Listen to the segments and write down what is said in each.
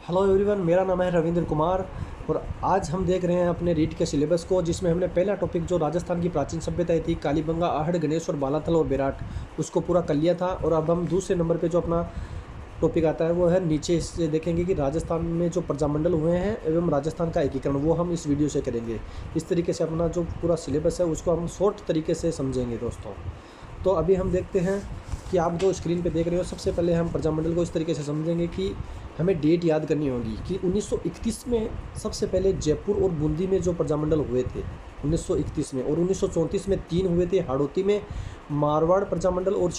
Hello everyone, मेरा नाम है रविंद्र कुमार और आज हम देख रहे हैं अपने रीट के सिलेबस को, जिसमें हमने पहला टॉपिक जो राजस्थान की प्राचीन सभ्यता थी कालीबंगा, आहड़, गणेश और बालाथल और बेराट, उसको पूरा कर लिया था। और अब हम दूसरे नंबर पे जो अपना टॉपिक आता है वो है नीचे से देखेंगे कि राजस्थान में जो प्रजामंडल हुए हैं एवं राजस्थान का एकीकरण, वो हम इस वीडियो से करेंगे। इस तरीके से अपना जो पूरा सिलेबस है उसको हम शॉर्ट तरीके से समझेंगे दोस्तों। तो अभी हम देखते हैं कि आप जो स्क्रीन पे देख रहे हो, सबसे पहले हम प्रजामंडल को इस तरीके से समझेंगे कि हमें डेट याद करनी होगी कि 1931 में सबसे पहले जयपुर और बूंदी में जो प्रजामंडल हुए थे 1931 में, और 1934 में 3 हुए थे, हाड़ौती में, मारवाड़ प्रजामंडल और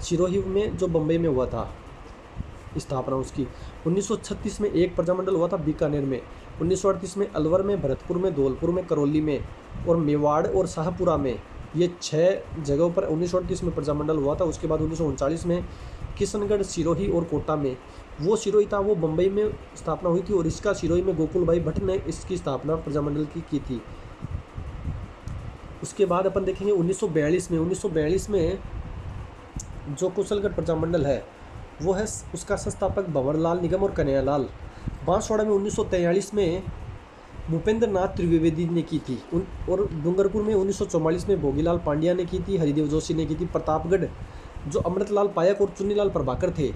सिरोही में जो बम्बई में हुआ था स्थापना उसकी। 1936 में एक प्रजामंडल हुआ था बीकानेर में, 1938 में अलवर में, भरतपुर में, धौलपुर में, करौली में और मेवाड़ और शाहपुरा में। ये 6 जगहों पर 1938 में प्रजामंडल हुआ था। उसके बाद 1939 में किशनगढ़, सिरोही और कोटा में, वो सिरोही था वो बम्बई में स्थापना हुई थी और इसका सिरोही में गोकुल भाई भट्ट ने इसकी स्थापना प्रजामंडल की थी। उसके बाद अपन देखेंगे 1942 में जो कुशलगढ़ प्रजामंडल है वो है उसका संस्थापक भंवरलाल निगम और कन्हैयालाल। बांसवाड़ा में 1943 में भूपेंद्र नाथ त्रिवेदी ने की थी और डूंगरपुर में 1944 में भोगीलाल पांड्या ने की थी, हरिदेव जोशी ने की थी। प्रतापगढ़ जो अमृतलाल पायक और चुन्नीलाल प्रभाकर थे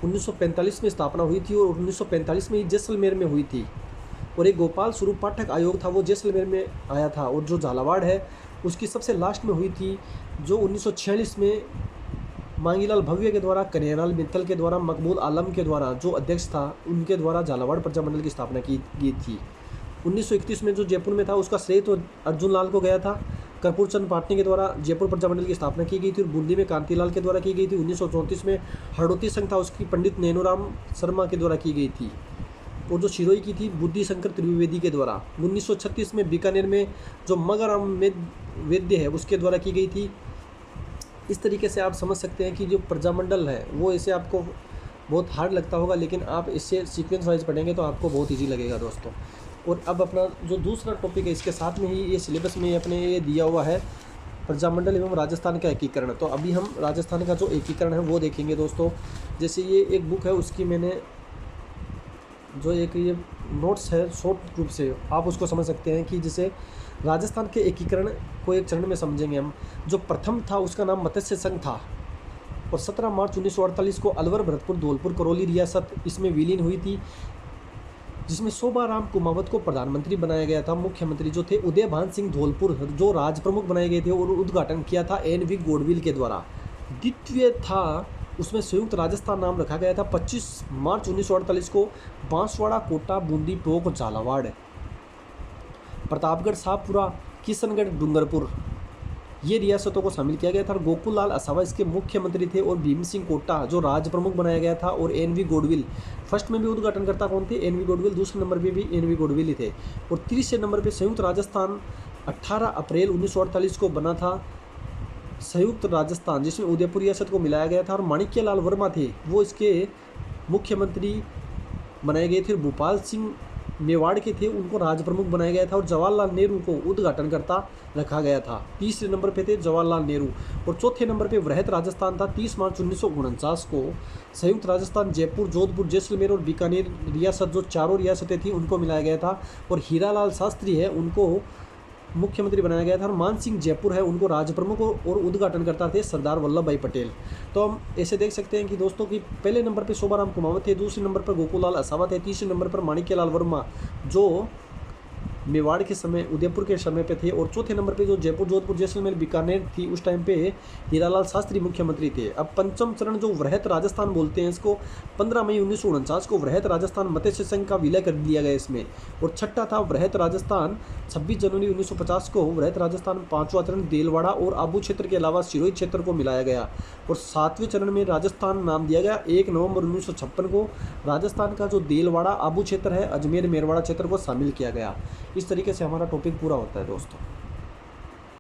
1945 में स्थापना हुई थी और 1945 में ही जैसलमेर में हुई थी। और एक गोपाल स्वरूप पाठक आयोग था वो जैसलमेर में आया था। और जो झालावाड़ है उसकी सबसे लास्ट में हुई थी जो 1946 में मांगीलाल भव्य के द्वारा, कन्हैयालाल मित्तल के द्वारा, मकबूल आलम के द्वारा जो अध्यक्ष था उनके द्वारा झालावाड़ प्रजामंडल की स्थापना की गई थी। 1931 में जो जयपुर में था उसका श्रेय तो अर्जुन लाल को गया था। कर्पूर चंद पाटनी के द्वारा जयपुर प्रजामंडल की स्थापना की गई थी और बूंदी में कांतिलाल के द्वारा की गई थी। 1934 में हड़ौती संघ था उसकी पंडित नैनूराम शर्मा के द्वारा की गई थी। और जो सिरोही की थी बुद्धि शंकर त्रिवेदी के द्वारा। 1936 में बीकानेर में जो मगाराम वैद्य है उसके द्वारा की गई थी। इस तरीके से आप समझ सकते हैं कि जो प्रजामंडल है वो ऐसे आपको बहुत हार्ड लगता होगा, लेकिन आप इससे सीक्वेंस वाइज पढ़ेंगे तो आपको बहुत ईजी लगेगा दोस्तों। और अब अपना जो दूसरा टॉपिक है इसके साथ में ही ये सिलेबस में अपने ये दिया हुआ है प्रजामंडल एवं राजस्थान का एकीकरण। तो अभी हम राजस्थान का जो एकीकरण है वो देखेंगे दोस्तों। जैसे ये एक बुक है उसकी मैंने जो एक ये नोट्स है शॉर्ट रूप से आप उसको समझ सकते हैं कि जैसे राजस्थान के एकीकरण को एक चरण में समझेंगे हम। जो प्रथम था उसका नाम मत्स्य संघ था और 17 मार्च 1948 को अलवर, भरतपुर, धौलपुर, करौली रियासत इसमें विलीन हुई थी, जिसमें शोभाराम कुमावत को प्रधानमंत्री बनाया गया था। मुख्यमंत्री जो थे उदय भान सिंह धौलपुर जो राज प्रमुख बनाए गए थे और उद्घाटन किया था एन.वी. गोडविल के द्वारा। द्वितीय था उसमें संयुक्त राजस्थान नाम रखा गया था। 25 मार्च 1948 को बांसवाड़ा, कोटा, बूंदी, टोंक, झालावाड़, प्रतापगढ़, शाहपुरा, किशनगढ़, डूंगरपुर ये रियासतों को शामिल किया गया था। गोकुल लाल असावा इसके मुख्यमंत्री थे और भीम सिंह कोटा जो राज प्रमुख बनाया गया था। और एन.वी. गोडविल फर्स्ट में भी उद्घाटन करता कौन थे? एन.वी. गोडविल। दूसरे नंबर पे भी एन.वी. गोडविल ही थे। और तीसरे नंबर पे संयुक्त राजस्थान 18 अप्रैल 1948 को बना था संयुक्त राजस्थान, जिसमें उदयपुर रियासत को मिलाया गया था। और माणिक्यलाल वर्मा थे वो इसके मुख्यमंत्री बनाए गए थे। भूपाल सिंह मेवाड़ के थे उनको राज प्रमुख बनाया गया था। और जवाहरलाल नेहरू को उद्घाटन करता रखा गया था। तीसरे नंबर पे थे जवाहरलाल नेहरू। और चौथे नंबर पे वृहत राजस्थान था। 30 मार्च 1949 को संयुक्त राजस्थान जयपुर, जोधपुर, जैसलमेर और बीकानेर रियासत जो चारों रियासतें थी उनको मिलाया गया था। और हीरालाल शास्त्री है उनको मुख्यमंत्री बनाया गया था। और मान सिंह जयपुर है उनको राज प्रमुख और उद्घाटन करता थे सरदार वल्लभ भाई पटेल। तो हम ऐसे देख सकते हैं कि दोस्तों की पहले नंबर पे शोभाराम कुमावत थे, दूसरे नंबर पर गोकुललाल असावा थे, तीसरे नंबर पर माणिक्यलाल वर्मा जो मेवाड़ के समय, उदयपुर के समय पे थे। और चौथे नंबर पे जो जयपुर, जोधपुर, जैसलमेर, बीकानेर थी उस टाइम पे हीरालाल शास्त्री मुख्यमंत्री थे। अब पंचम चरण जो वृहत राजस्थान बोलते हैं इसको 15 मई 1949 को वृहत राजस्थान मत्स्य संघ का विलय कर दिया गया इसमें। और छठा था वृहत राजस्थान 26 जनवरी 1950 को वृहत राजस्थान पांचवा चरण देलवाड़ा और आबू क्षेत्र के अलावा सिरोही क्षेत्र को मिलाया गया। और सातवें चरण में राजस्थान नाम दिया गया 1 नवंबर 1956 को। राजस्थान का जो देलवाड़ा, आबू क्षेत्र है, अजमेर, मेरवाड़ा क्षेत्र को शामिल किया गया। इस तरीके से हमारा टॉपिक पूरा होता है दोस्तों।